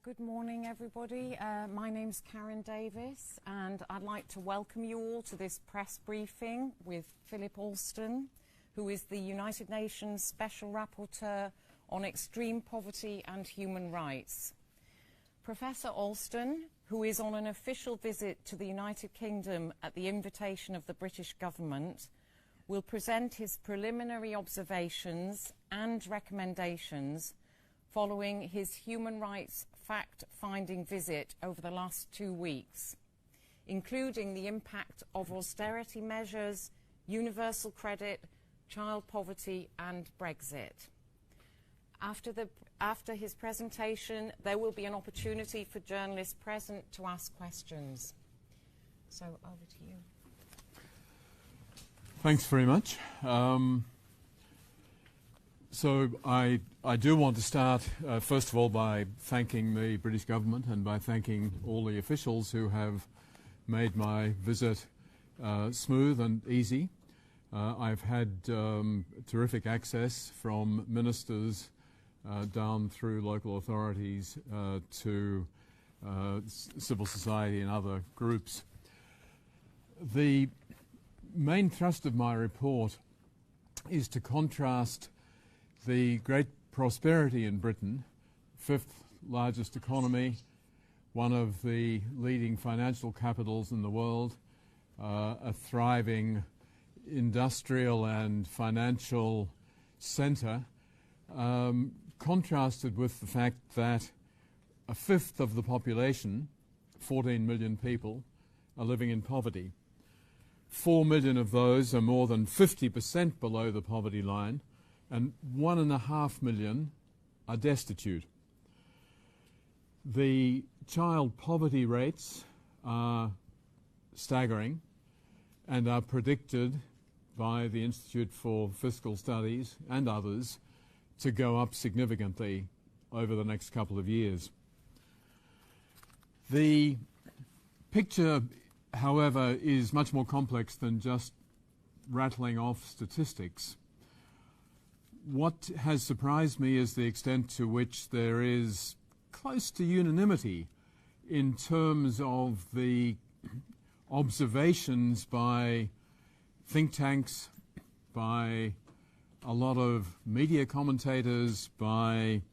Good morning, everybody. My name's Karen Davis, and I'd like to welcome you all to this press briefing with Philip Alston, who is the United Nations Special Rapporteur on Extreme Poverty and Human Rights. Professor Alston, who is on an official visit to the United Kingdom at the invitation of the British government, will present his preliminary observations and recommendations following his human rights fact-finding visit over the last 2 weeks, including the impact of austerity measures, universal credit, child poverty and Brexit. After his presentation, there will be an opportunity for journalists present to ask questions. So over to you. Thanks very much. So I do want to start, first of all, by thanking the British government and by thanking all the officials who have made my visit smooth and easy. I've had terrific access from ministers down through local authorities to civil society and other groups. The main thrust of my report is to contrast the great prosperity in Britain, fifth largest economy, one of the leading financial capitals in the world, a thriving industrial and financial centre, contrasted with the fact that a fifth of the population, 14 million people, are living in poverty. 4 million of those are more than 50% below the poverty line, and 1.5 million are destitute. The child poverty rates are staggering and are predicted by the Institute for Fiscal Studies and others to go up significantly over the next couple of years. The picture, however, is much more complex than just rattling off statistics. What has surprised me is the extent to which there is close to unanimity in terms of the observations by think tanks, by a lot of media commentators, by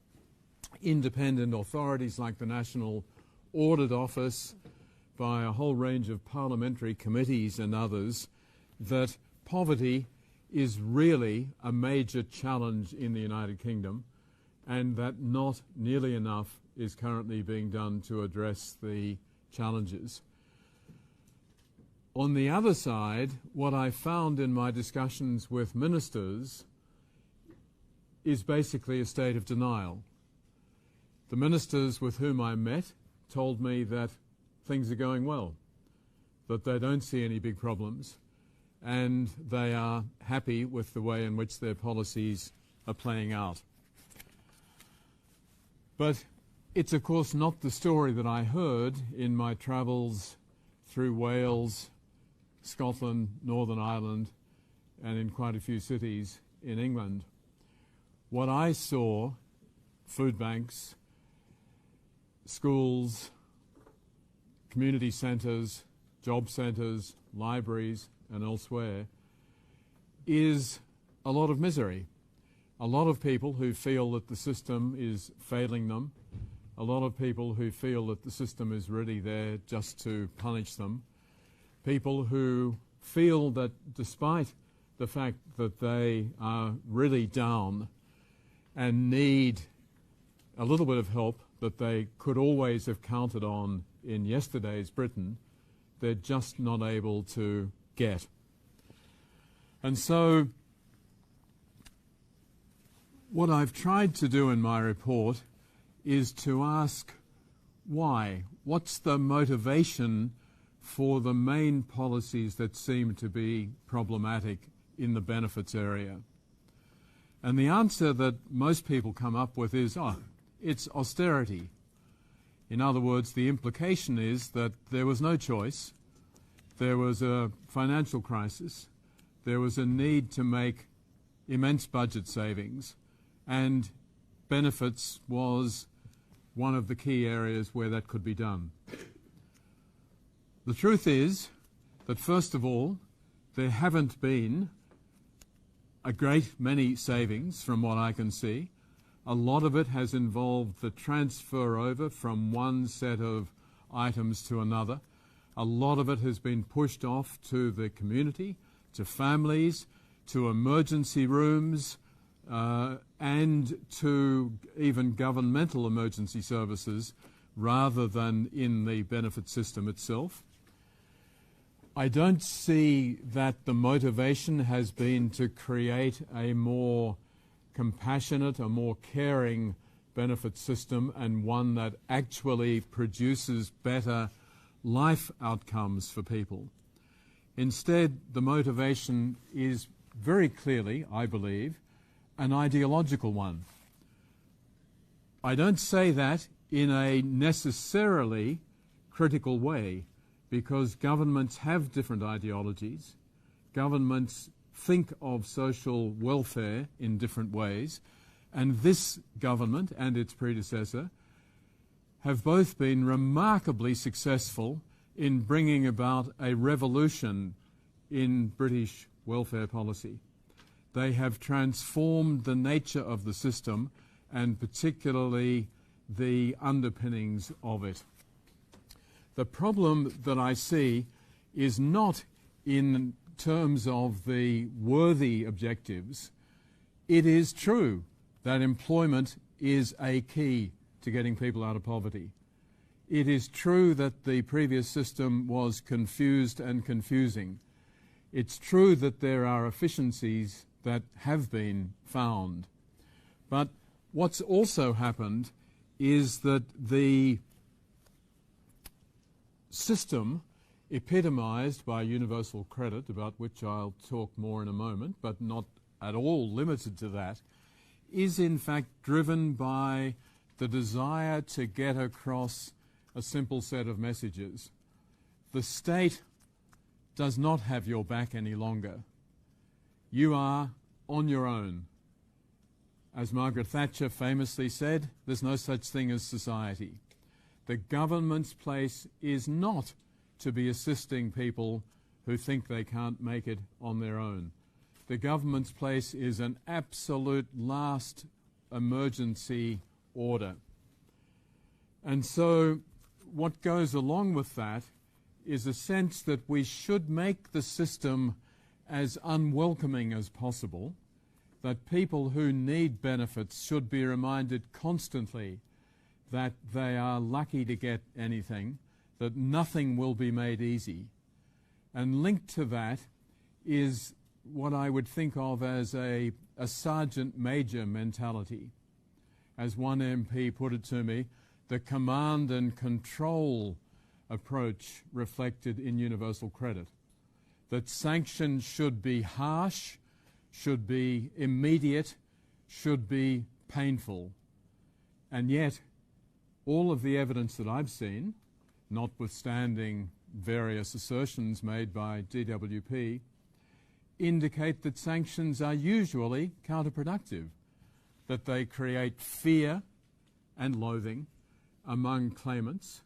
independent authorities like the National Audit Office, by a whole range of parliamentary committees and others, that poverty is really a major challenge in the United Kingdom, and that not nearly enough is currently being done to address the challenges. On the other side, what I found in my discussions with ministers is basically a state of denial. The ministers with whom I met told me that things are going well, that they don't see any big problems, and they are happy with the way in which their policies are playing out. But it's of course not the story that I heard in my travels through Wales, Scotland, Northern Ireland, and in quite a few cities in England. What I saw, food banks, schools, community centres, job centres, libraries, and elsewhere, is a lot of misery. A lot of people who feel that the system is failing them, a lot of people who feel that the system is really there just to punish them, people who feel that despite the fact that they are really down and need a little bit of help that they could always have counted on in yesterday's Britain, they're just not able to get. And so what I've tried to do in my report is to ask why. What's the motivation for the main policies that seem to be problematic in the benefits area? And the answer that most people come up with is, it's austerity. In other words, the implication is that there was no choice. There was a financial crisis. There was a need to make immense budget savings, and benefits was one of the key areas where that could be done. The truth is that, first of all, there haven't been a great many savings from what I can see. A lot of it has involved the transfer over from one set of items to another. A lot of it has been pushed off to the community, to families, to emergency rooms, and to even governmental emergency services rather than in the benefit system itself. I don't see that the motivation has been to create a more compassionate, a more caring benefit system, and one that actually produces better life outcomes for people. Instead, the motivation is very clearly, I believe, an ideological one. I don't say that in a necessarily critical way, because governments have different ideologies. Governments think of social welfare in different ways, and this government and its predecessor have both been remarkably successful in bringing about a revolution in British welfare policy. They have transformed the nature of the system, and particularly the underpinnings of it. The problem that I see is not in terms of the worthy objectives. It is true that employment is a key to getting people out of poverty. It is true that the previous system was confused and confusing. It's true that there are efficiencies that have been found. But what's also happened is that the system epitomised by universal credit, about which I'll talk more in a moment, but not at all limited to that, is in fact driven by the desire to get across a simple set of messages. The state does not have your back any longer. You are on your own. As Margaret Thatcher famously said, there's no such thing as society. The government's place is not to be assisting people who think they can't make it on their own. The government's place is an absolute last emergency order. And so what goes along with that is a sense that we should make the system as unwelcoming as possible, that people who need benefits should be reminded constantly that they are lucky to get anything, that nothing will be made easy. And linked to that is what I would think of as a sergeant major mentality. As one MP put it to me, the command and control approach reflected in universal credit. That sanctions should be harsh, should be immediate, should be painful. And yet, all of the evidence that I've seen, notwithstanding various assertions made by DWP, indicate that sanctions are usually counterproductive, that they create fear and loathing among claimants,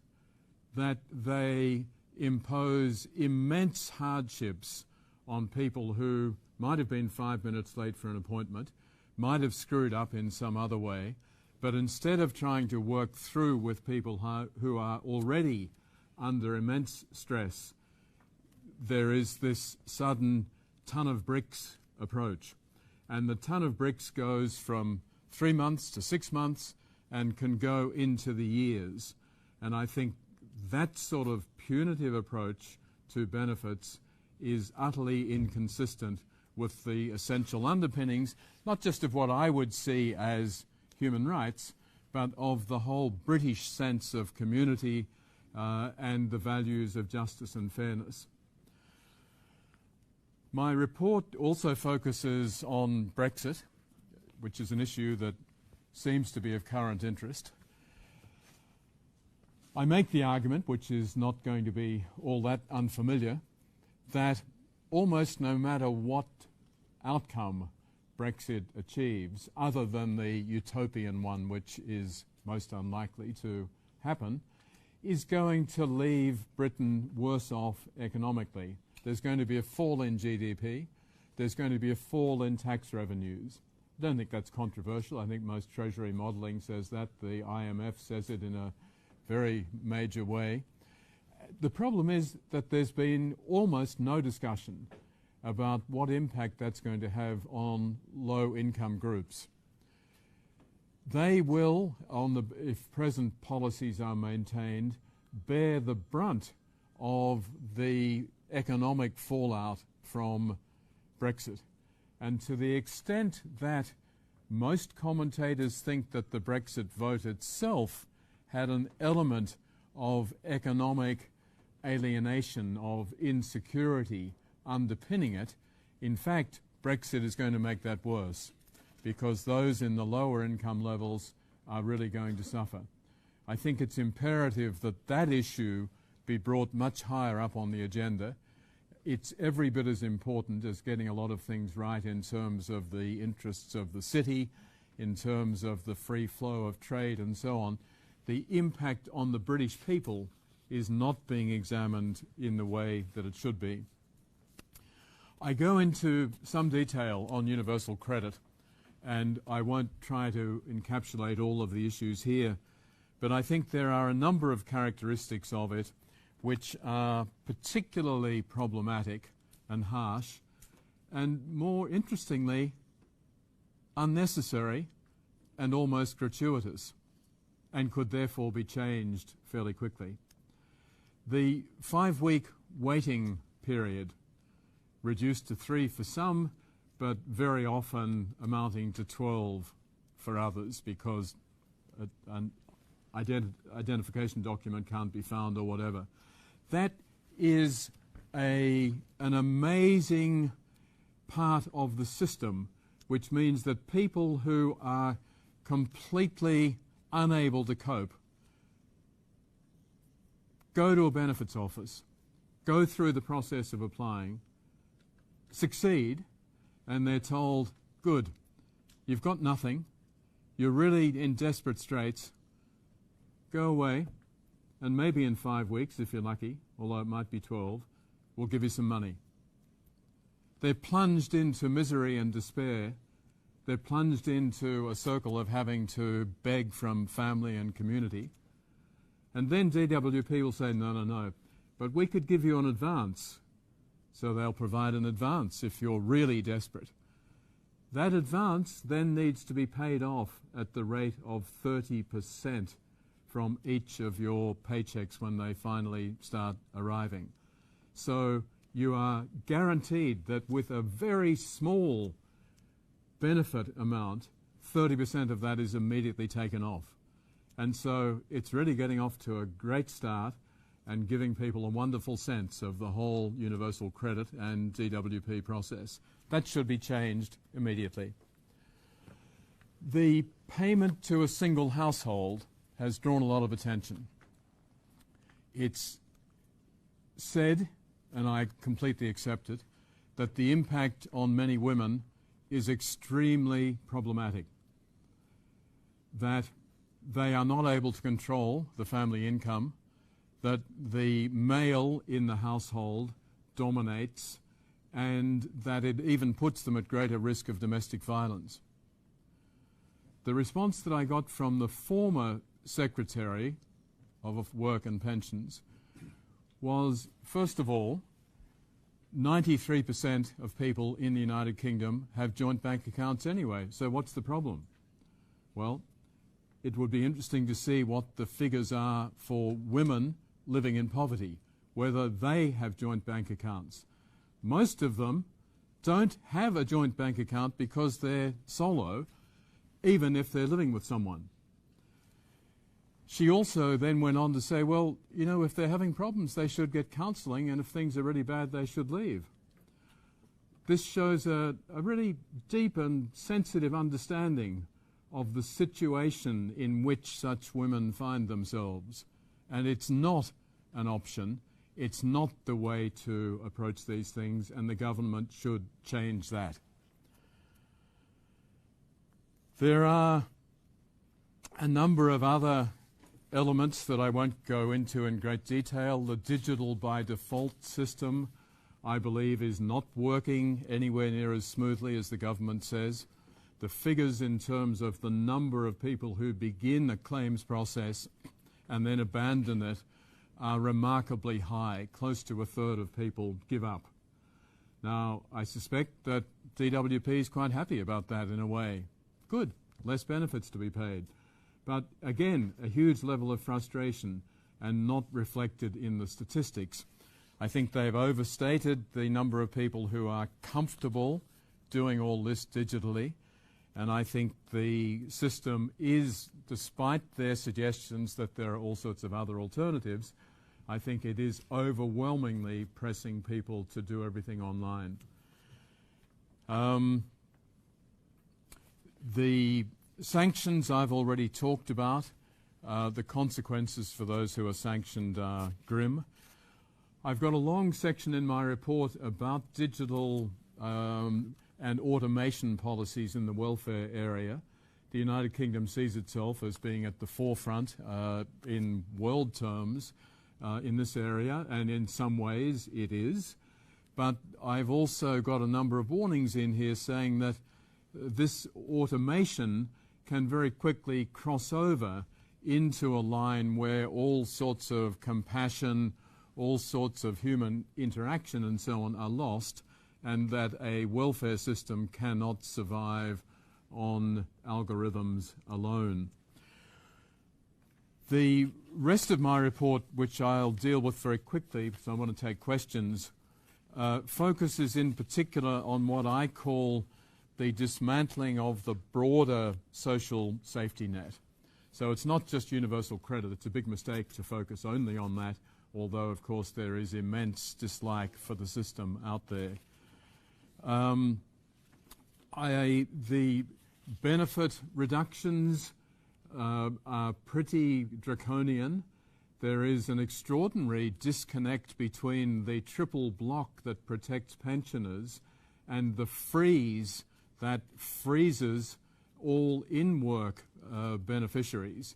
that they impose immense hardships on people who might have been 5 minutes late for an appointment, might have screwed up in some other way, but instead of trying to work through with people who are already under immense stress, there is this sudden ton of bricks approach. And the ton of bricks goes from 3 months to 6 months and can go into the years. And I think that sort of punitive approach to benefits is utterly inconsistent with the essential underpinnings, not just of what I would see as human rights, but of the whole British sense of community and the values of justice and fairness. My report also focuses on Brexit, which is an issue that seems to be of current interest. I make the argument, which is not going to be all that unfamiliar, that almost no matter what outcome Brexit achieves, other than the utopian one which is most unlikely to happen, is going to leave Britain worse off economically. There's going to be a fall in GDP. There's going to be a fall in tax revenues. I don't think that's controversial. I think most Treasury modelling says that. The IMF says it in a very major way. The problem is that there's been almost no discussion about what impact that's going to have on low-income groups. They will, if present policies are maintained, bear the brunt of the economic fallout from Brexit. And to the extent that most commentators think that the Brexit vote itself had an element of economic alienation, of insecurity underpinning it, in fact, Brexit is going to make that worse, because those in the lower income levels are really going to suffer. I think it's imperative that that issue be brought much higher up on the agenda. It's every bit as important as getting a lot of things right in terms of the interests of the city, in terms of the free flow of trade and so on. The impact on the British people is not being examined in the way that it should be. I go into some detail on universal credit, and I won't try to encapsulate all of the issues here, but I think there are a number of characteristics of it which are particularly problematic and harsh, and more interestingly, unnecessary and almost gratuitous, and could therefore be changed fairly quickly. The 5-week waiting period, reduced to 3 for some, but very often amounting to 12 for others, because an identification document can't be found or whatever. That is an amazing part of the system, which means that people who are completely unable to cope go to a benefits office, go through the process of applying, succeed, and they're told, good, you've got nothing, you're really in desperate straits, go away, and maybe in 5 weeks, if you're lucky, although it might be 12, we'll give you some money. They're plunged into misery and despair. They're plunged into a circle of having to beg from family and community. And then DWP will say, no, no, no, but we could give you an advance. So they'll provide an advance if you're really desperate. That advance then needs to be paid off at the rate of 30% from each of your paychecks when they finally start arriving. So you are guaranteed that with a very small benefit amount, 30% of that is immediately taken off. And so it's really getting off to a great start and giving people a wonderful sense of the whole universal credit and DWP process. That should be changed immediately. The payment to a single household has drawn a lot of attention. It's said, and I completely accept it, that the impact on many women is extremely problematic, that they are not able to control the family income, that the male in the household dominates, and that it even puts them at greater risk of domestic violence. The response that I got from the former Secretary of Work and Pensions was, first of all, 93% of people in the United Kingdom have joint bank accounts anyway, so what's the problem? Well, it would be interesting to see what the figures are for women living in poverty, whether they have joint bank accounts. Most of them don't have a joint bank account because they're solo, even if they're living with someone. She also then went on to say, well, you know, if they're having problems, they should get counselling, and if things are really bad, they should leave. This shows a really deep and sensitive understanding of the situation in which such women find themselves. And it's not an option. It's not the way to approach these things, and the government should change that. There are A number of other elements that I won't go into in great detail. The digital by default system, I believe, is not working anywhere near as smoothly as the government says. The figures in terms of the number of people who begin a claims process and then abandon it are remarkably high. Close to a third of people give up. Now, I suspect that DWP is quite happy about that in a way. Good, less benefits to be paid. But again, a huge level of frustration and not reflected in the statistics. I think they've overstated the number of people who are comfortable doing all this digitally. And I think the system is, despite their suggestions that there are all sorts of other alternatives, I think it is overwhelmingly pressing people to do everything online. The sanctions I've already talked about. The consequences for those who are sanctioned are grim. I've got a long section in my report about digital and automation policies in the welfare area. The United Kingdom sees itself as being at the forefront in world terms in this area, and in some ways it is. But I've also got a number of warnings in here saying that this automation can very quickly cross over into a line where all sorts of compassion, all sorts of human interaction and so on are lost, and that a welfare system cannot survive on algorithms alone. The rest of my report, which I'll deal with very quickly because I want to take questions, focuses in particular on what I call the dismantling of the broader social safety net. So it's not just universal credit. It's a big mistake to focus only on that, although, of course, there is immense dislike for the system out there. The benefit reductions are pretty draconian. There is an extraordinary disconnect between the triple block that protects pensioners and the freeze that freezes all in-work beneficiaries.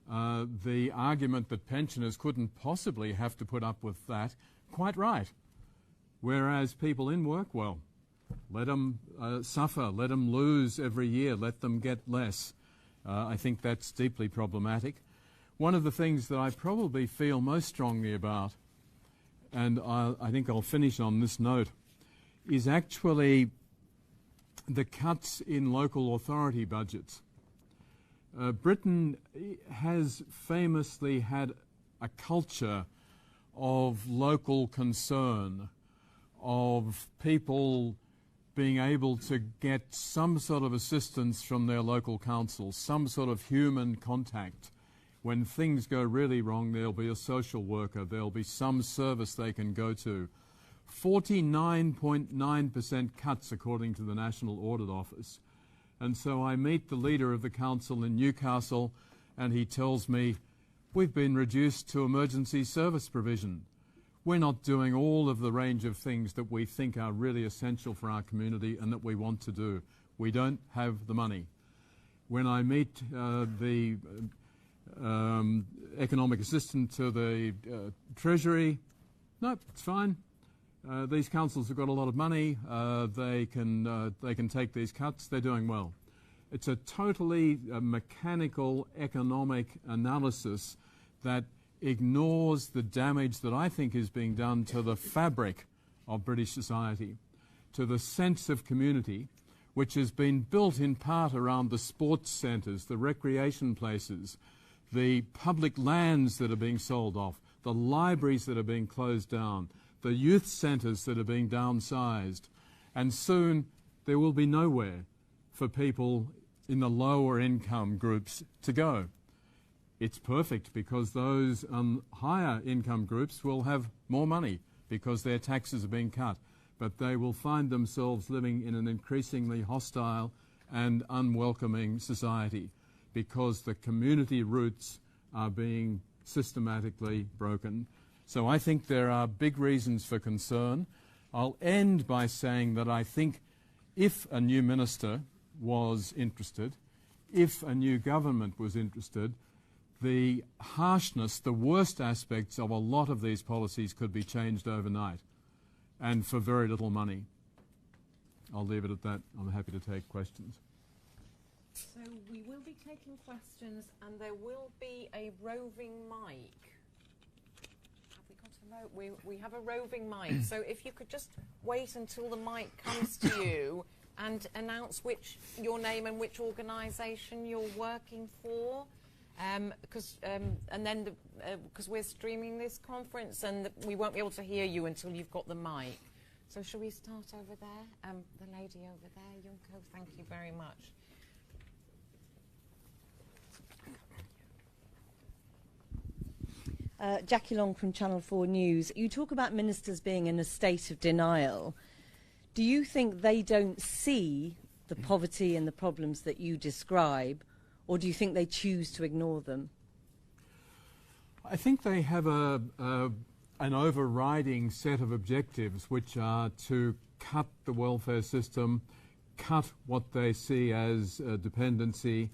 The argument that pensioners couldn't possibly have to put up with that, quite right. Whereas people in work, well, let them suffer, let them lose every year, let them get less. I think that's deeply problematic. One of the things that I probably feel most strongly about, and I think I'll finish on this note, is actually the cuts in local authority budgets. Britain has famously had a culture of local concern, of people being able to get some sort of assistance from their local council, some sort of human contact. When things go really wrong, there'll be a social worker, there'll be some service they can go to. 49.9% cuts according to the National Audit Office. And so I meet the leader of the council in Newcastle and he tells me, we've been reduced to emergency service provision. We're not doing all of the range of things that we think are really essential for our community and that we want to do. We don't have the money. When I meet the economic assistant to the Treasury, no, it's fine. These councils have got a lot of money. They can take these cuts. They're doing well. It's a totally mechanical economic analysis that ignores the damage that I think is being done to the fabric of British society, to the sense of community, which has been built in part around the sports centres, the recreation places, the public lands that are being sold off, the libraries that are being closed down, the youth centres that are being downsized, and soon there will be nowhere for people in the lower income groups to go. It's perfect because those higher income groups will have more money because their taxes are being cut, but they will find themselves living in an increasingly hostile and unwelcoming society because the community roots are being systematically broken. So I think there are big reasons for concern. I'll end by saying that I think if a new minister was interested, if a new government was interested, the harshness, the worst aspects of a lot of these policies could be changed overnight and for very little money. I'll leave it at that. I'm happy to take questions. So we will be taking questions and there will be a roving mic. Have we got a we have a roving mic. So if you could just wait until the mic comes to you and announce your name and which organisation you're working for. Because we're streaming this conference and we won't be able to hear you until you've got the mic. So shall we start over there? The lady over there, Junko, thank you very much. Jackie Long from Channel 4 News. You talk about ministers being in a state of denial. Do you think they don't see the poverty and the problems that you describe, or do you think they choose to ignore them? I think they have an overriding set of objectives, which are to cut the welfare system, cut what they see as dependency,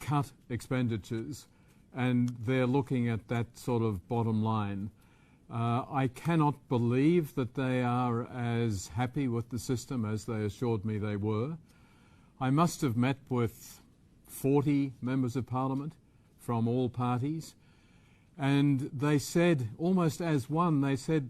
cut expenditures, and they're looking at that sort of bottom line. I cannot believe that they are as happy with the system as they assured me they were. I must have met with 40 members of parliament from all parties, and they said, almost as one, they said,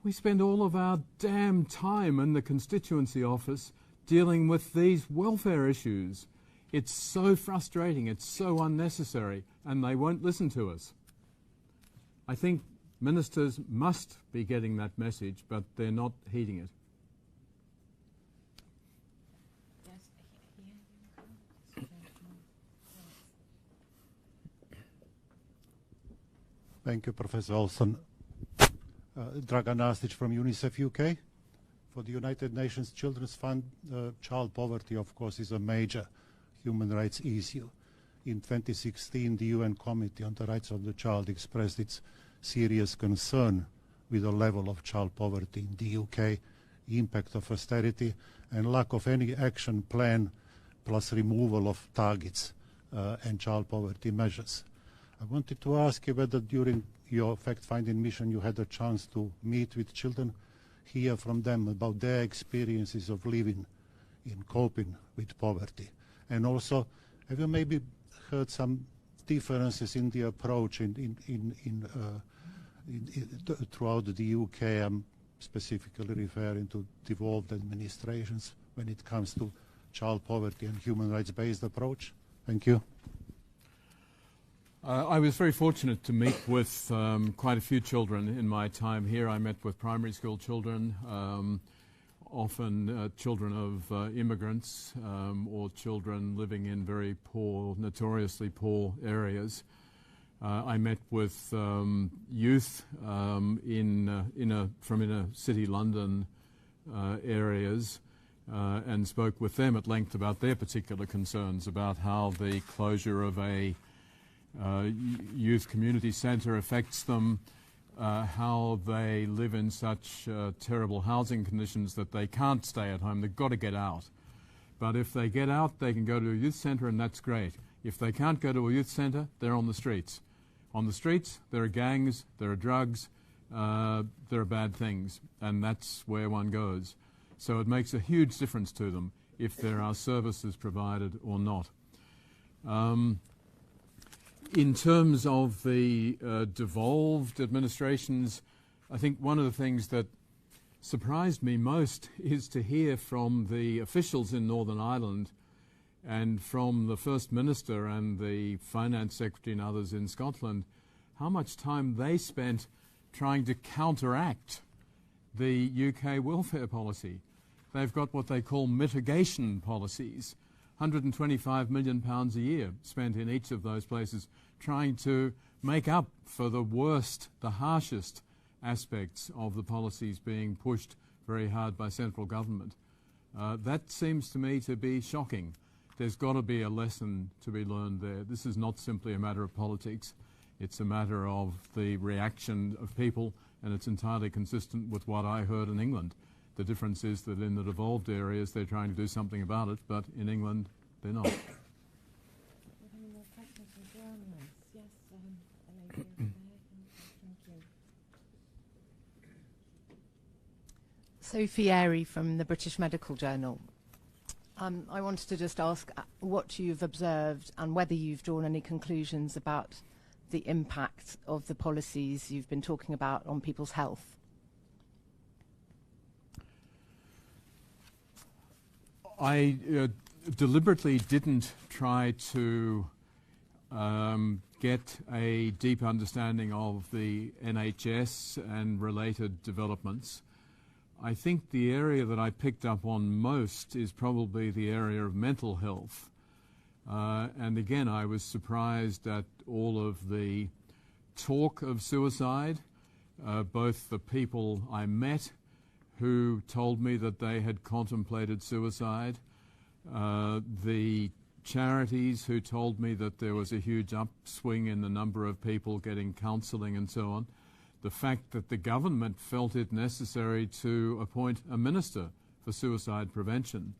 we spend all of our damn time in the constituency office dealing with these welfare issues. It's so frustrating, it's so unnecessary, and they won't listen to us. I think ministers must be getting that message, but they're not heeding it. Thank you, Professor Alston. Dragan Nastic from UNICEF UK. For the United Nations Children's Fund, child poverty, of course, is a major human rights issue. In 2016, the UN Committee on the Rights of the Child expressed its serious concern with the level of child poverty in the UK, impact of austerity, and lack of any action plan, plus removal of targets and child poverty measures. I wanted to ask you whether during your fact-finding mission you had a chance to meet with children, hear from them about their experiences of living in coping with poverty. And also, have you maybe heard some differences in the approach throughout the UK? I'm specifically referring to devolved administrations when it comes to child poverty and human rights-based approach. Thank you. I was very fortunate to meet with quite a few children in my time here. I met with primary school children, often children of immigrants or children living in very poor, notoriously poor areas. I met with youth from inner city London areas and spoke with them at length about their particular concerns about how the closure of a youth community centre affects them, how they live in such terrible housing conditions that they can't stay at home. They've got to get out. But if they get out, they can go to a youth centre, and that's great. If they can't go to a youth centre, they're on the streets. On the streets, there are gangs, there are drugs, there are bad things, and that's where one goes. So it makes a huge difference to them if there are services provided or not. In terms of the devolved administrations, I think one of the things that surprised me most is to hear from the officials in Northern Ireland and from the First Minister and the Finance Secretary and others in Scotland how much time they spent trying to counteract the UK welfare policy. They've got what they call mitigation policies. £125 million a year spent in each of those places trying to make up for the worst, the harshest aspects of the policies being pushed very hard by central government. That seems to me to be shocking. There's got to be a lesson to be learned there. This is not simply a matter of politics. It's a matter of the reaction of people, and it's entirely consistent with what I heard in England. The difference is that in the devolved areas they're trying to do something about it, but in England they're not. Sophie Airy from the British Medical Journal. I wanted to just ask what you've observed and whether you've drawn any conclusions about the impact of the policies you've been talking about on people's health. I deliberately didn't try to get a deep understanding of the NHS and related developments. I think the area that I picked up on most is probably the area of mental health. And again, I was surprised at all of the talk of suicide, both the people I met who told me that they had contemplated suicide, the charities who told me that there was a huge upswing in the number of people getting counselling and so on, the fact that the government felt it necessary to appoint a minister for suicide prevention.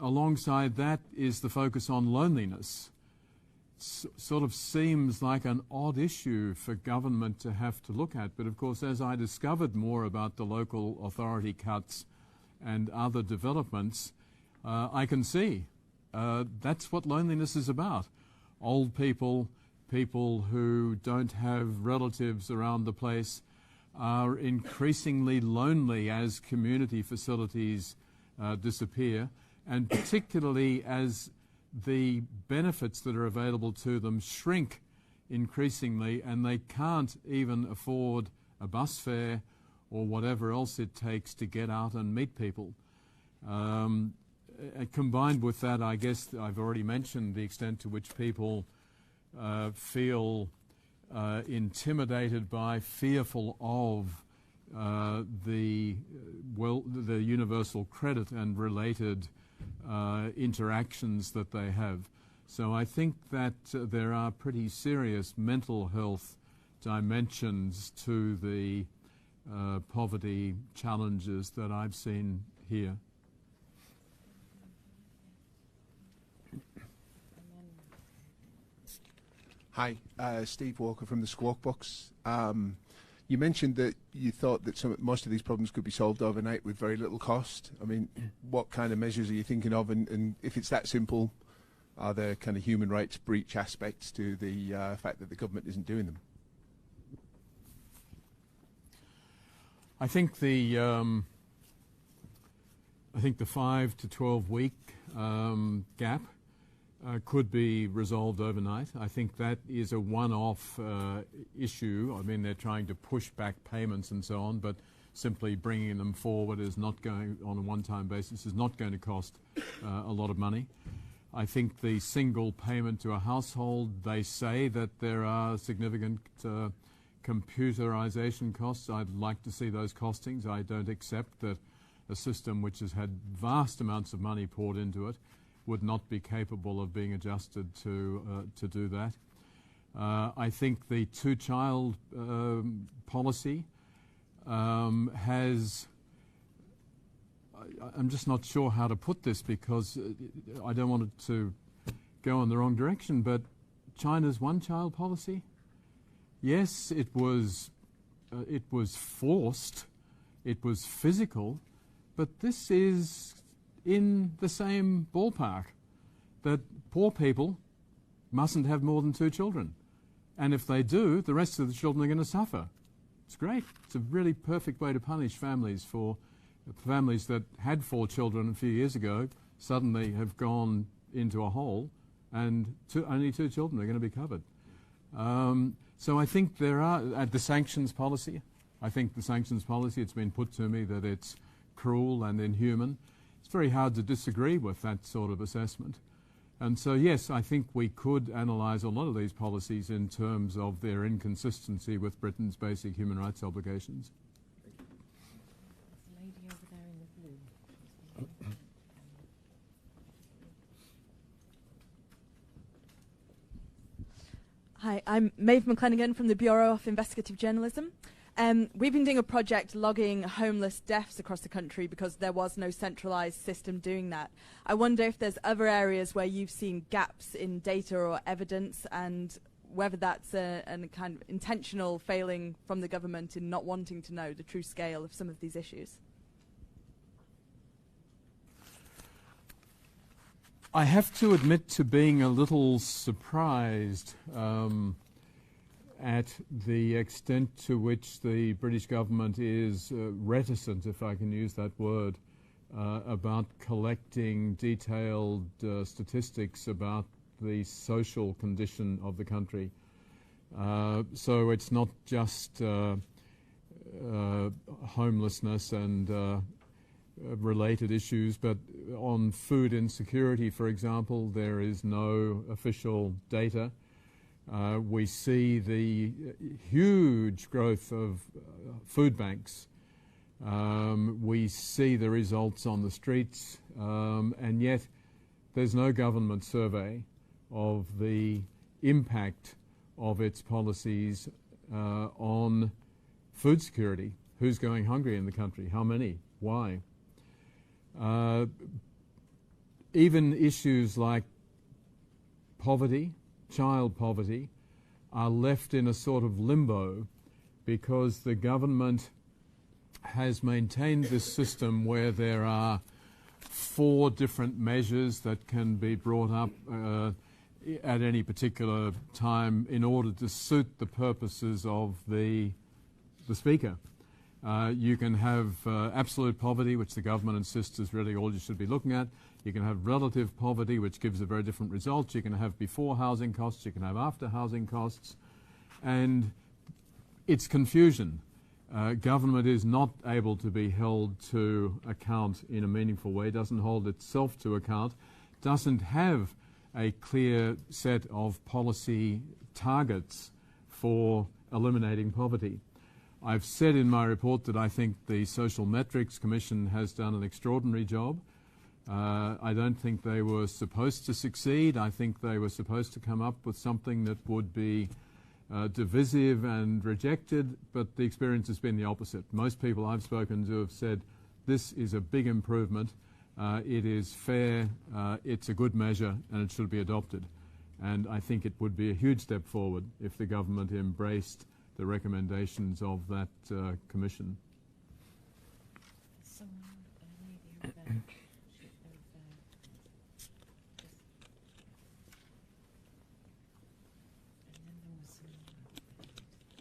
Alongside that is the focus on loneliness. Sort of seems like an odd issue for government to have to look at, but of course as I discovered more about the local authority cuts and other developments, I can see that's what loneliness is about. Old people, people who don't have relatives around the place are increasingly lonely as community facilities disappear, and particularly as the benefits that are available to them shrink increasingly and they can't even afford a bus fare or whatever else it takes to get out and meet people. Combined with that, I guess I've already mentioned the extent to which people feel intimidated by, fearful of the universal credit and related interactions that they have. So I think that there are pretty serious mental health dimensions to the poverty challenges that I've seen here. Hi, Steve Walker from the Squawk Box. You mentioned that you thought that most of these problems could be solved overnight with very little cost. I mean, what kind of measures are you thinking of? And if it's that simple, are there kind of human rights breach aspects to the fact that the government isn't doing them? I think the 5 to 12 week gap could be resolved overnight. I think that is a one-off issue. I mean, they're trying to push back payments and so on, but simply bringing them forward is not going, on a one-time basis, is not going to cost a lot of money. I think the single payment to a household, they say that there are significant computerization costs. I'd like to see those costings. I don't accept that a system which has had vast amounts of money poured into it would not be capable of being adjusted to do that. I think the two-child policy has, I'm just not sure how to put this because I don't want it to go in the wrong direction, but China's one-child policy, yes, it was forced, it was physical, but this is in the same ballpark, that poor people mustn't have more than 2 children. And if they do, the rest of the children are going to suffer. It's great. It's a really perfect way to punish families for families that had 4 children a few years ago, suddenly have gone into a hole and only 2 children are going to be covered. So I think there are, the sanctions policy, it's been put to me that it's cruel and inhuman. It's very hard to disagree with that sort of assessment. And so, yes, I think we could analyse a lot of these policies in terms of their inconsistency with Britain's basic human rights obligations. There's a lady over there in the blue. Hi, I'm Maeve McClenaghan from the Bureau of Investigative Journalism. We've been doing a project logging homeless deaths across the country because there was no centralised system doing that. I wonder if there's other areas where you've seen gaps in data or evidence and whether that's a kind of intentional failing from the government in not wanting to know the true scale of some of these issues. I have to admit to being a little surprised at the extent to which the British government is reticent, if I can use that word, about collecting detailed statistics about the social condition of the country. So it's not just homelessness and related issues, but on food insecurity, for example, there is no official data. We see the huge growth of food banks. We see the results on the streets, and yet there's no government survey of the impact of its policies on food security. Who's going hungry in the country? How many? Why? Even issues like poverty, child poverty, are left in a sort of limbo because the government has maintained this system where there are 4 different measures that can be brought up at any particular time in order to suit the purposes of the speaker. You can have absolute poverty, which the government insists is really all you should be looking at. You can have relative poverty, which gives a very different result. You can have before housing costs, you can have after housing costs. And it's confusion. Government is not able to be held to account in a meaningful way, doesn't hold itself to account, doesn't have a clear set of policy targets for eliminating poverty. I've said in my report that I think the Social Metrics Commission has done an extraordinary job. I don't think they were supposed to succeed. I think they were supposed to come up with something that would be divisive and rejected, but the experience has been the opposite. Most people I've spoken to have said this is a big improvement, it is fair, it's a good measure, and it should be adopted. And I think it would be a huge step forward if the government embraced the recommendations of that commission.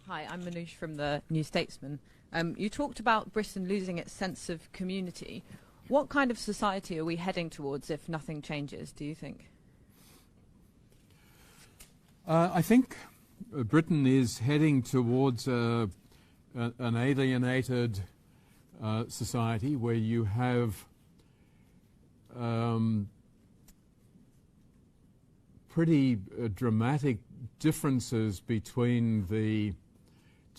Hi, I'm Manoush from the New Statesman. You talked about Britain losing its sense of community. What kind of society are we heading towards if nothing changes, do you think? I think Britain is heading towards an alienated society where you have pretty dramatic differences between the,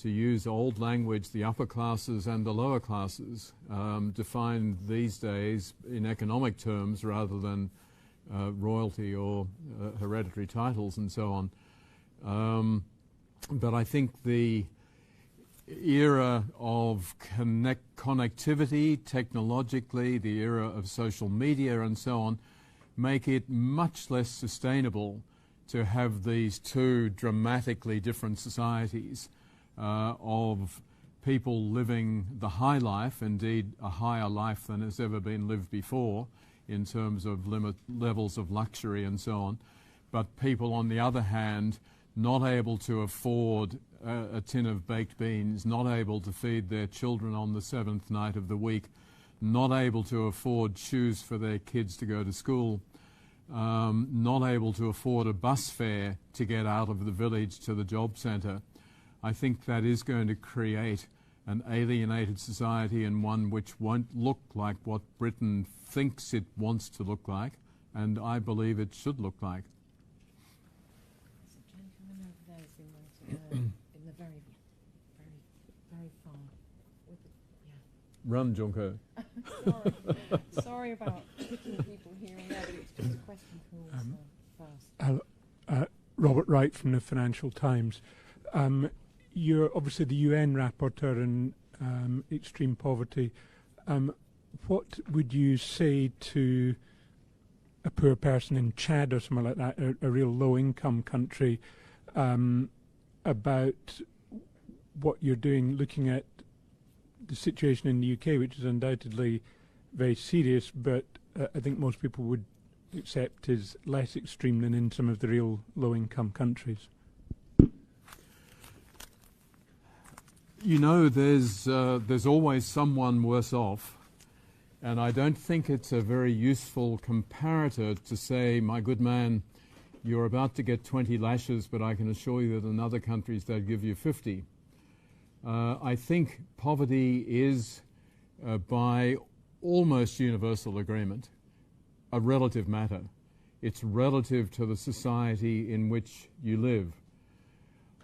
to use old language, the upper classes and the lower classes, defined these days in economic terms rather than royalty or hereditary titles and so on. But I think the era of connectivity technologically, the era of social media and so on, make it much less sustainable to have these two dramatically different societies of people living the high life, indeed a higher life than has ever been lived before in terms of levels of luxury and so on, but people on the other hand not able to afford a tin of baked beans, not able to feed their children on the 7th night of the week, not able to afford shoes for their kids to go to school, not able to afford a bus fare to get out of the village to the job centre. I think that is going to create an alienated society and one which won't look like what Britain thinks it wants to look like, and I believe it should look like. In the very far. Run, Junko. Sorry about picking people here and there, but it's just a question for all first. Robert Wright from the Financial Times. You're obviously the UN rapporteur on extreme poverty. What would you say to a poor person in Chad or something like that, a real low-income country, about what you're doing, looking at the situation in the UK, which is undoubtedly very serious, but I think most people would accept is less extreme than in some of the real low-income countries. You know, there's always someone worse off, and I don't think it's a very useful comparator to say, my good man, you're about to get 20 lashes, but I can assure you that in other countries they'll give you 50. I think poverty is, by almost universal agreement, a relative matter. It's relative to the society in which you live.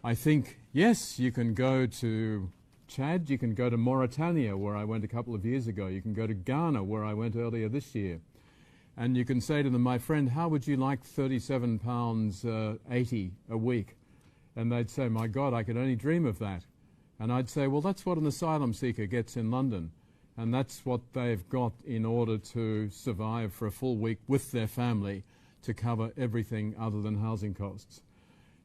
I think, yes, you can go to Chad, you can go to Mauritania, where I went a couple of years ago, you can go to Ghana, where I went earlier this year, and you can say to them, my friend, how would you like £37.80 a week? And they'd say, my God, I could only dream of that. And I'd say, well, that's what an asylum seeker gets in London, and that's what they've got in order to survive for a full week with their family to cover everything other than housing costs.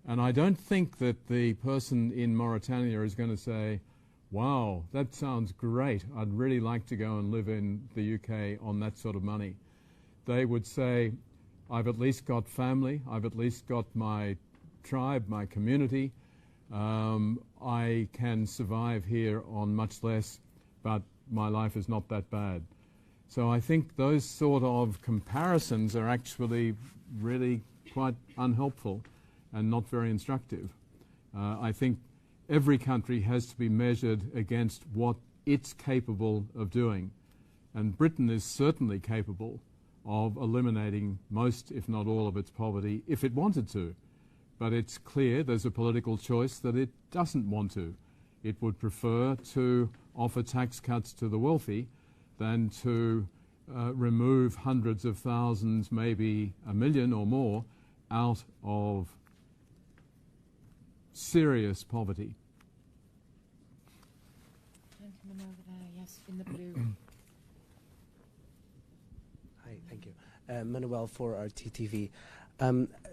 And I don't think that the person in Mauritania is going to say, wow, that sounds great, I'd really like to go and live in the UK on that sort of money. They would say, I've at least got family, I've at least got my tribe, my community, I can survive here on much less, but my life is not that bad. So I think those sort of comparisons are actually really quite unhelpful and not very instructive. I think every country has to be measured against what it's capable of doing. And Britain is certainly capable of eliminating most, if not all, of its poverty if it wanted to. But it's clear there's a political choice that it doesn't want to. It would prefer to offer tax cuts to the wealthy than to remove hundreds of thousands, maybe a million or more, out of serious poverty. Gentleman over there, yes, in the blue. Hi, thank you. Manuel for RTTV.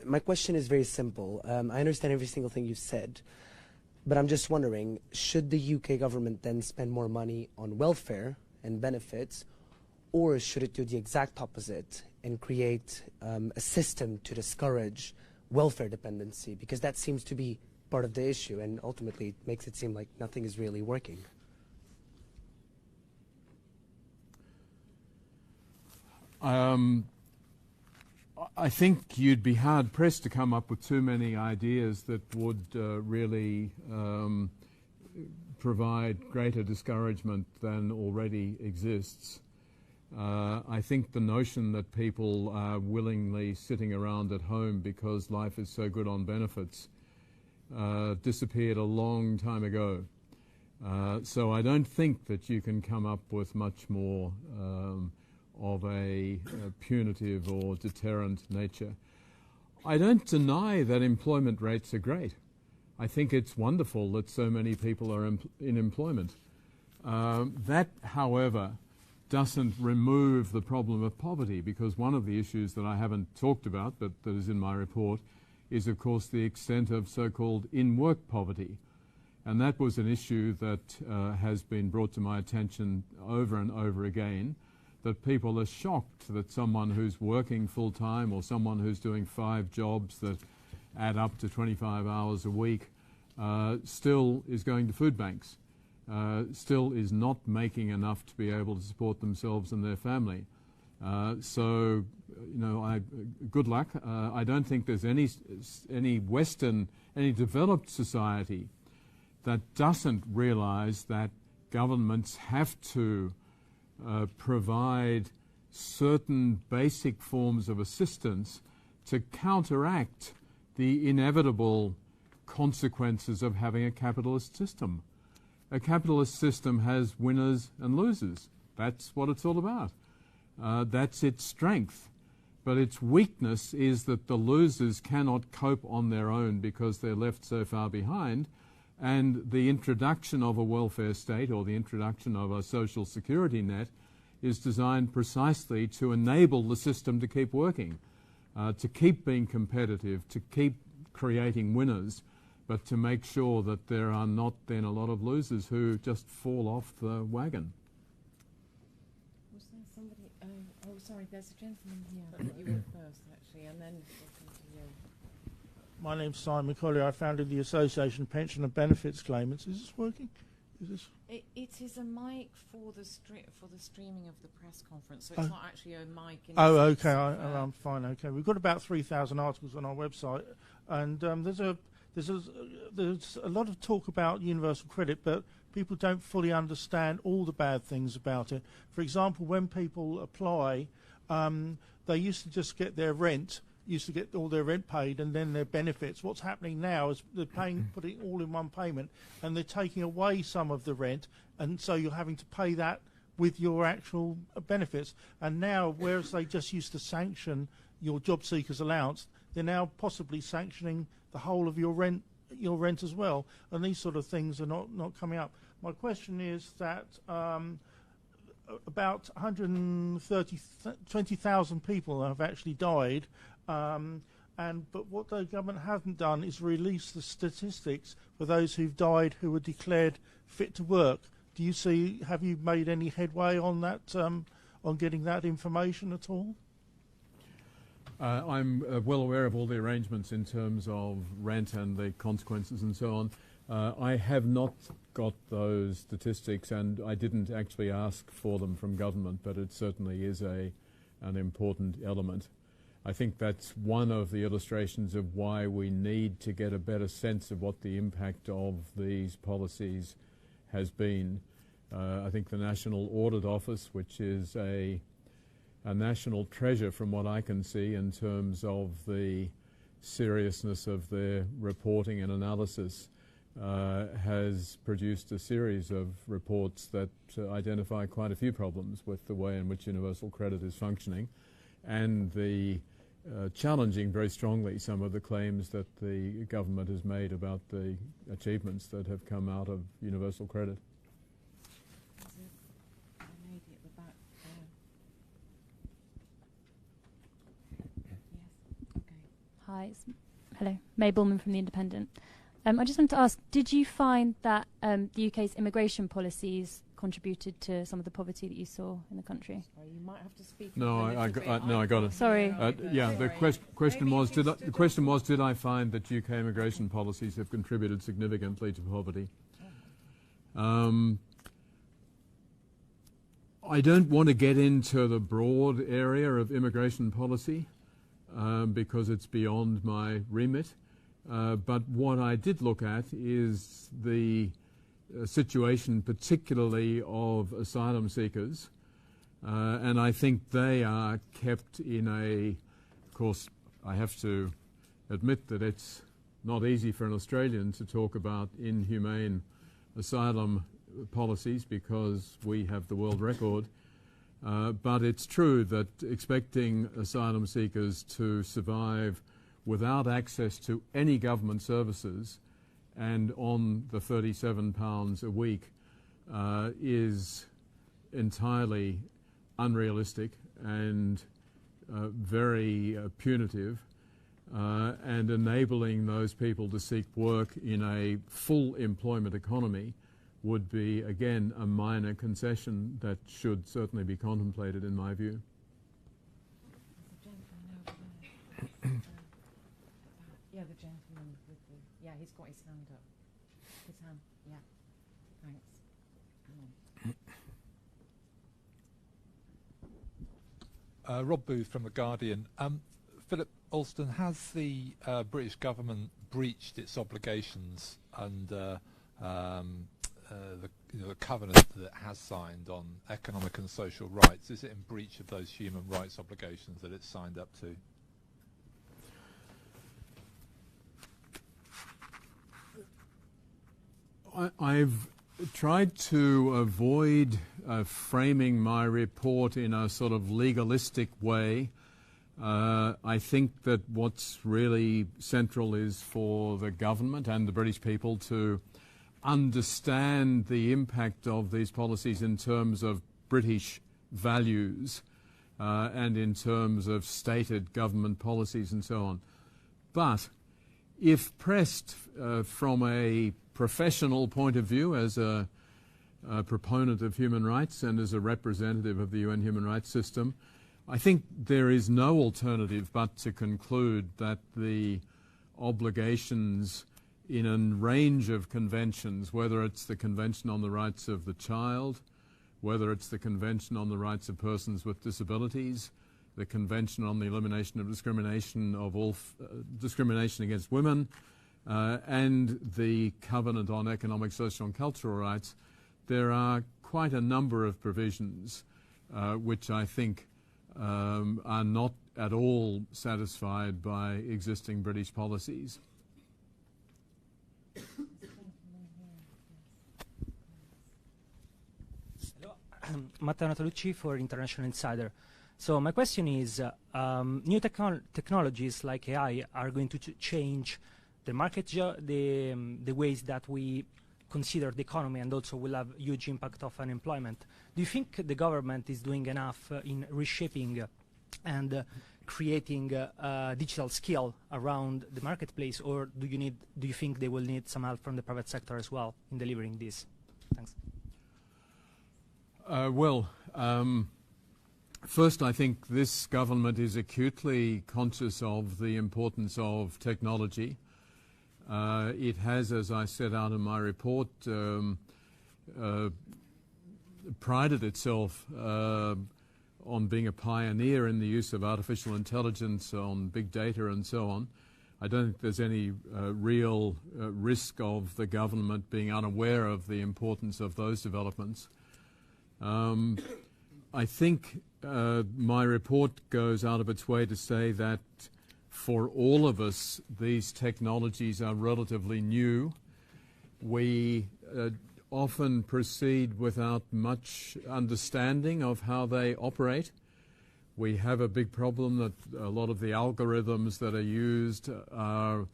My question is very simple. I understand every single thing you've said, but I'm just wondering, should the UK government then spend more money on welfare and benefits, or should it do the exact opposite and create a system to discourage welfare dependency? Because that seems to be part of the issue, and ultimately it makes it seem like nothing is really working. I think you'd be hard-pressed to come up with too many ideas that would really provide greater discouragement than already exists. I think the notion that people are willingly sitting around at home because life is so good on benefits disappeared a long time ago. So I don't think that you can come up with much more of a punitive or deterrent nature. I don't deny that employment rates are great. I think it's wonderful that so many people are in employment. That, however, doesn't remove the problem of poverty, because one of the issues that I haven't talked about, but that is in my report, is of course the extent of so-called in-work poverty. And that was an issue that has been brought to my attention over and over again, that people are shocked that someone who's working full-time or someone who's doing 5 jobs that add up to 25 hours a week still is going to food banks, still is not making enough to be able to support themselves and their family. So, you know, good luck. I don't think there's any developed society that doesn't realize that governments have to provide certain basic forms of assistance to counteract the inevitable consequences of having a capitalist system. A capitalist system has winners and losers. That's what it's all about. That's its strength. But its weakness is that the losers cannot cope on their own because they're left so far behind, and the introduction of a welfare state or the introduction of a social security net is designed precisely to enable the system to keep working, to keep being competitive, to keep creating winners, but to make sure that there are not then a lot of losers who just fall off the wagon. Was there somebody? Oh, sorry, there's a gentleman here. I thought you were first, actually, and then we'll come to you. My name's Simon Collier. I founded the Association Pension and Benefits Claimants. Is this working? Is this? It is a mic for the streaming of the press conference, so it's not actually a mic. In Oh, okay. I'm fine. Okay, we've got about 3,000 articles on our website, and there's a lot of talk about universal credit, but people don't fully understand all the bad things about it. For example, when people apply, they used to just get their rent. Used to get all their rent paid and then their benefits. What's happening now is they're putting it all in one payment, and they're taking away some of the rent, and so you're having to pay that with your actual benefits. And now, whereas they just used to sanction your job seekers allowance, they're now possibly sanctioning the whole of your rent as well. And these sort of things are not coming up. My question is that about 20,000 people have actually died. But what the government hasn't done is release the statistics for those who've died who were declared fit to work. Have you made any headway on that, on getting that information at all? I'm well aware of all the arrangements in terms of rent and the consequences and so on. I have not got those statistics, and I didn't actually ask for them from government, but it certainly is an important element. I think that's one of the illustrations of why we need to get a better sense of what the impact of these policies has been. I think the National Audit Office, which is a national treasure from what I can see in terms of the seriousness of their reporting and analysis, has produced a series of reports that identify quite a few problems with the way in which universal credit is functioning, and challenging very strongly some of the claims that the government has made about the achievements that have come out of universal credit. There's a lady at the back there. Yes. Okay. Hi. Hello. May Bullman from The Independent. I just wanted to ask, did you find that the UK's immigration policies contributed to some of the poverty that you saw in the country? You might have to speak. No, I got it. Sorry. The question was, did I find that UK immigration policies have contributed significantly to poverty? I don't want to get into the broad area of immigration policy because it's beyond my remit. But what I did look at is the situation particularly of asylum seekers, and I think they are kept in of course I have to admit that it's not easy for an Australian to talk about inhumane asylum policies because we have the world record, but it's true that expecting asylum seekers to survive without access to any government services and on the £37 a week is entirely unrealistic and very punitive, and enabling those people to seek work in a full employment economy would be, again, a minor concession that should certainly be contemplated in my view. Yeah, the gentleman with the... Yeah, he's got his hand up. His hand, yeah. Thanks. Hang on. Rob Booth from The Guardian. Philip Alston, has the British government breached its obligations under the covenant that it has signed on economic and social rights? Is it in breach of those human rights obligations that it's signed up to? I've tried to avoid framing my report in a sort of legalistic way. I think that what's really central is for the government and the British people to understand the impact of these policies in terms of British values and in terms of stated government policies and so on. But if pressed from a professional point of view as a proponent of human rights and as a representative of the UN human rights system, I think there is no alternative but to conclude that the obligations in a range of conventions, whether it's the Convention on the Rights of the Child, whether it's the Convention on the Rights of Persons with Disabilities, the Convention on the Elimination of Discrimination of all discrimination against women, and the Covenant on Economic, Social and Cultural Rights, there are quite a number of provisions which I think are not at all satisfied by existing British policies. Matteo Natalucci for International Insider. So my question is, new technologies like AI are going to change the market, the ways that we consider the economy, and also will have huge impact of unemployment. Do you think the government is doing enough in reshaping and creating digital skill around the marketplace, or do you think they will need some help from the private sector as well in delivering this? Thanks. First, I think this government is acutely conscious of the importance of technology. It has, as I set out in my report, prided itself on being a pioneer in the use of artificial intelligence, on big data and so on. I don't think there's any real risk of the government being unaware of the importance of those developments. I think my report goes out of its way to say that for all of us, these technologies are relatively new. We often proceed without much understanding of how they operate. We have a big problem that a lot of the algorithms that are used are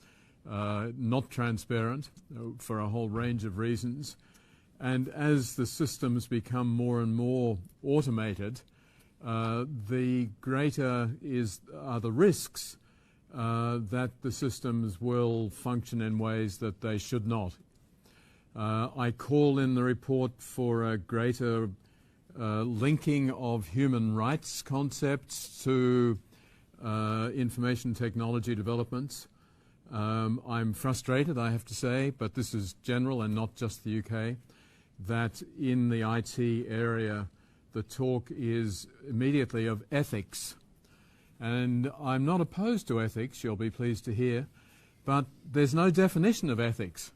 not transparent for a whole range of reasons. And as the systems become more and more automated, the greater are the risks that the systems will function in ways that they should not. I call in the report for a greater linking of human rights concepts to information technology developments. I'm frustrated, I have to say, but this is general and not just the UK, that in the IT area the talk is immediately of ethics. And I'm not opposed to ethics, you'll be pleased to hear, but there's no definition of ethics.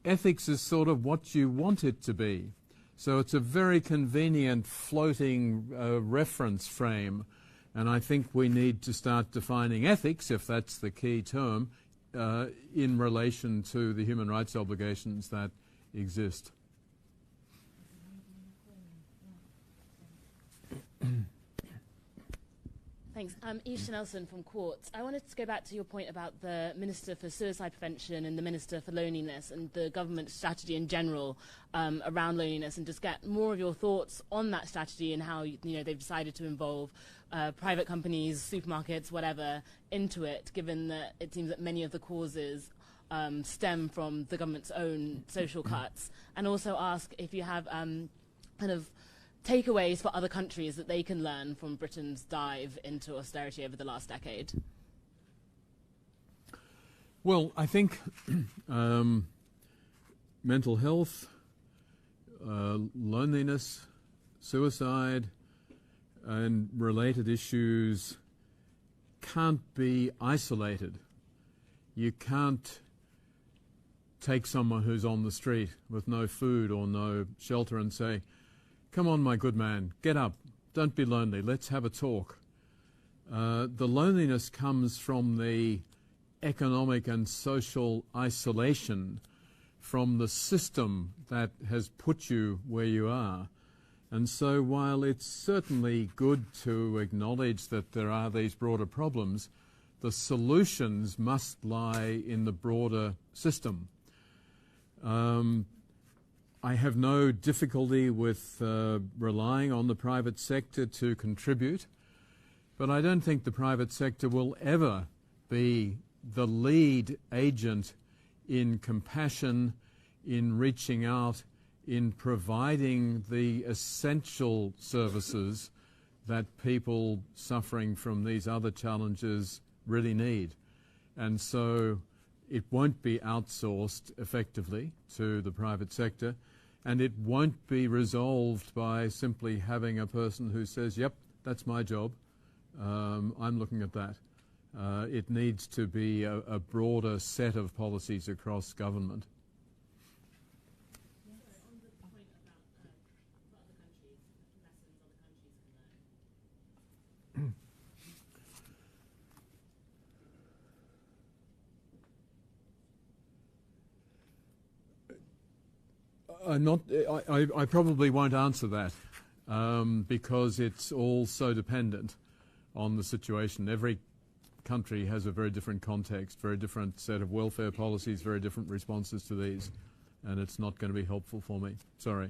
Ethics is sort of what you want it to be. So it's a very convenient floating reference frame, and I think we need to start defining ethics, if that's the key term, in relation to the human rights obligations that exist. Thanks. I'm Alston from Quartz. I wanted to go back to your point about the Minister for Suicide Prevention and the Minister for Loneliness and the government strategy in general around loneliness, and just get more of your thoughts on that strategy and how they've decided to involve private companies, supermarkets, whatever, into it, given that it seems that many of the causes stem from the government's own social cuts, and also ask if you have kind of takeaways for other countries that they can learn from Britain's dive into austerity over the last decade. Well, I think mental health, loneliness, suicide, and related issues can't be isolated. You can't take someone who's on the street with no food or no shelter and say, "Come on, my good man, get up. Don't be lonely. Let's have a talk." The loneliness comes from the economic and social isolation from the system that has put you where you are. And so while it's certainly good to acknowledge that there are these broader problems, the solutions must lie in the broader system. I have no difficulty with relying on the private sector to contribute, but I don't think the private sector will ever be the lead agent in compassion, in reaching out, in providing the essential services that people suffering from these other challenges really need. And so it won't be outsourced effectively to the private sector, and it won't be resolved by simply having a person who says, yep, that's my job, I'm looking at that. It needs to be a broader set of policies across government. I probably won't answer that because it's all so dependent on the situation. Every country has a very different context, very different set of welfare policies, very different responses to these, and it's not going to be helpful for me. Sorry.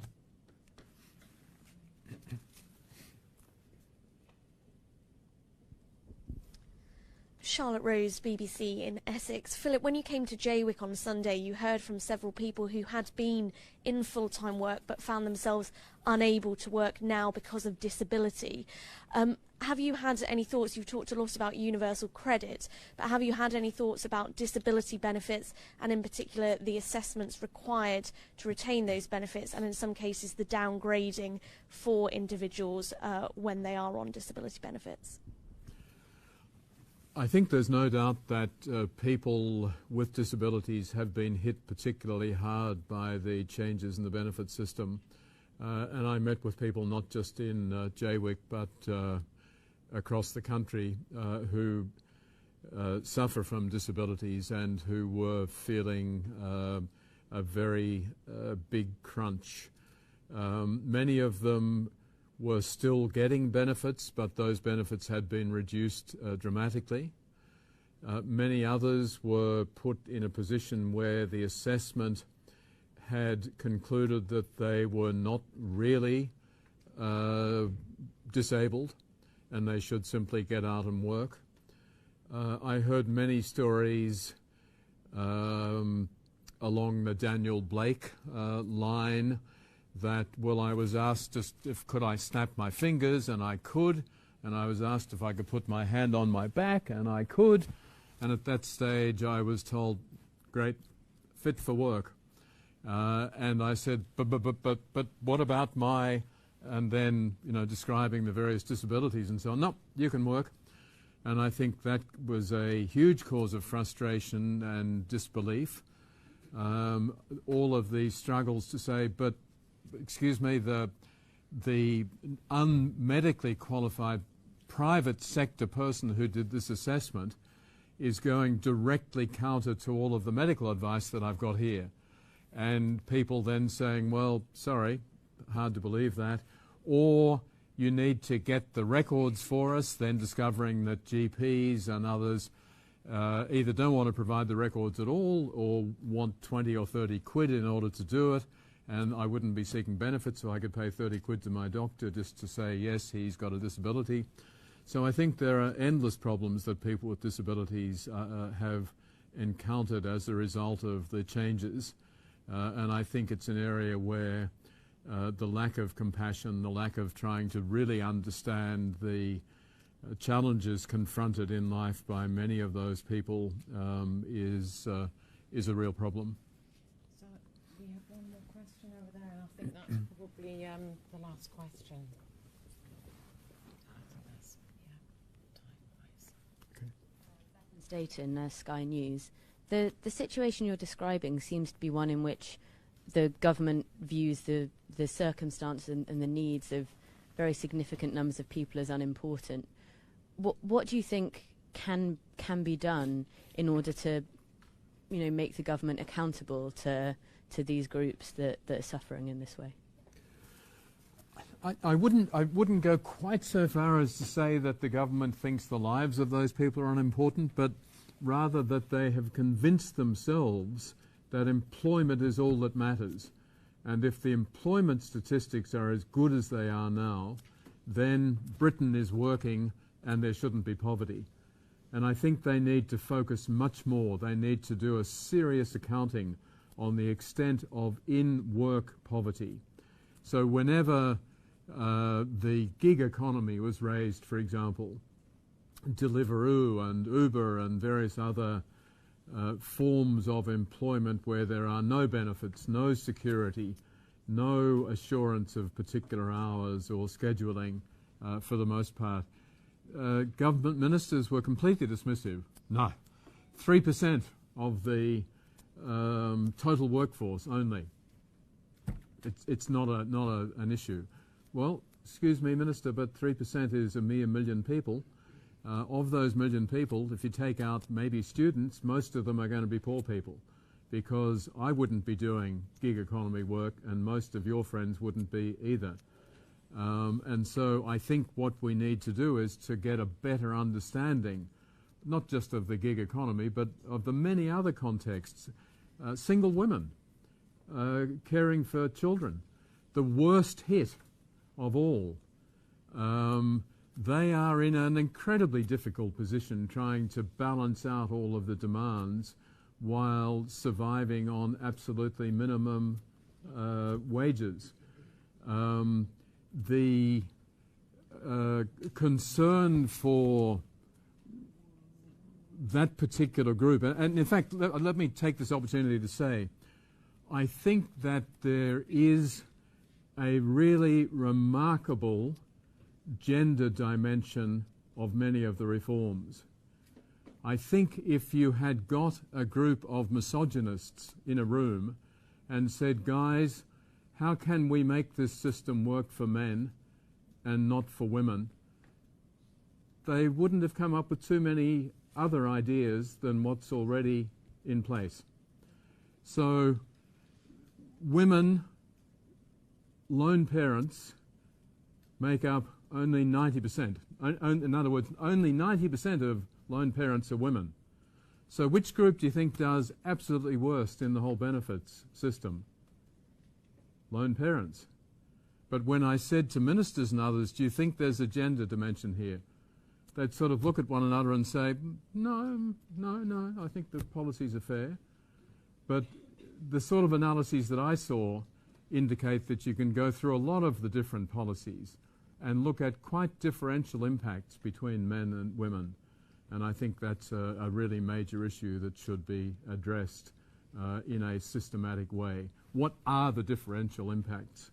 Charlotte Rose, BBC in Essex. Philip, when you came to Jaywick on Sunday, you heard from several people who had been in full-time work but found themselves unable to work now because of disability. Have you had any thoughts? You've talked a lot about universal credit, but have you had any thoughts about disability benefits and in particular the assessments required to retain those benefits and in some cases the downgrading for individuals when they are on disability benefits? I think there's no doubt that people with disabilities have been hit particularly hard by the changes in the benefit system. And I met with people not just in Jaywick but across the country who suffer from disabilities and who were feeling a very big crunch. Many of them were still getting benefits, but those benefits had been reduced dramatically. Many others were put in a position where the assessment had concluded that they were not really disabled and they should simply get out and work. I heard many stories along the Daniel Blake line that, well, I was asked just if could I snap my fingers, and I could, and I was asked if I could put my hand on my back, and I could, and at that stage I was told, great, fit for work. And I said, but what about my, and then, you know, describing the various disabilities and so on. No, you can work. And I think that was a huge cause of frustration and disbelief. All of these struggles to say, but excuse me, the unmedically qualified private sector person who did this assessment is going directly counter to all of the medical advice that I've got here. And people then saying, well, sorry, hard to believe that. Or you need to get the records for us, then discovering that GPs and others either don't want to provide the records at all or want 20 or 30 quid in order to do it. And I wouldn't be seeking benefits, so I could pay 30 quid to my doctor just to say, yes, he's got a disability. So I think there are endless problems that people with disabilities have encountered as a result of the changes. And I think it's an area where the lack of compassion, the lack of trying to really understand the challenges confronted in life by many of those people is a real problem. So we have one more question over there, and I think that's probably the last question. Dayton, Sky News. The situation you're describing seems to be one in which the government views the circumstances and the needs of very significant numbers of people as unimportant. What do you think can be done in order to, you know, make the government accountable to these groups that are suffering in this way? I wouldn't go quite so far as to say that the government thinks the lives of those people are unimportant, but rather that they have convinced themselves that employment is all that matters. And if the employment statistics are as good as they are now, then Britain is working and there shouldn't be poverty. And I think they need to focus much more. They need to do a serious accounting on the extent of in-work poverty. So whenever the gig economy was raised, for example, Deliveroo and Uber and various other forms of employment where there are no benefits, no security, no assurance of particular hours or scheduling for the most part, government ministers were completely dismissive. No. 3% of the total workforce only. It's not an issue. Well, excuse me, Minister, but 3% is a mere million people. Of those million people, if you take out maybe students, most of them are going to be poor people, because I wouldn't be doing gig economy work and most of your friends wouldn't be either. And so I think what we need to do is to get a better understanding, not just of the gig economy, but of the many other contexts. Single women, caring for children, the worst hit of all. They are in an incredibly difficult position trying to balance out all of the demands while surviving on absolutely minimum wages. The concern for that particular group, and in fact, let me take this opportunity to say, I think that there is a really remarkable gender dimension of many of the reforms. I think if you had got a group of misogynists in a room and said, guys, how can we make this system work for men and not for women, they wouldn't have come up with too many other ideas than what's already in place. So women, lone parents, make up only 90%. In other words, only 90% of lone parents are women. So which group do you think does absolutely worst in the whole benefits system? Lone parents. But when I said to ministers and others, do you think there's a gender dimension here? They'd sort of look at one another and say, no, I think the policies are fair. But the sort of analyses that I saw indicate that you can go through a lot of the different policies and look at quite differential impacts between men and women. And I think that's a really major issue that should be addressed in a systematic way. What are the differential impacts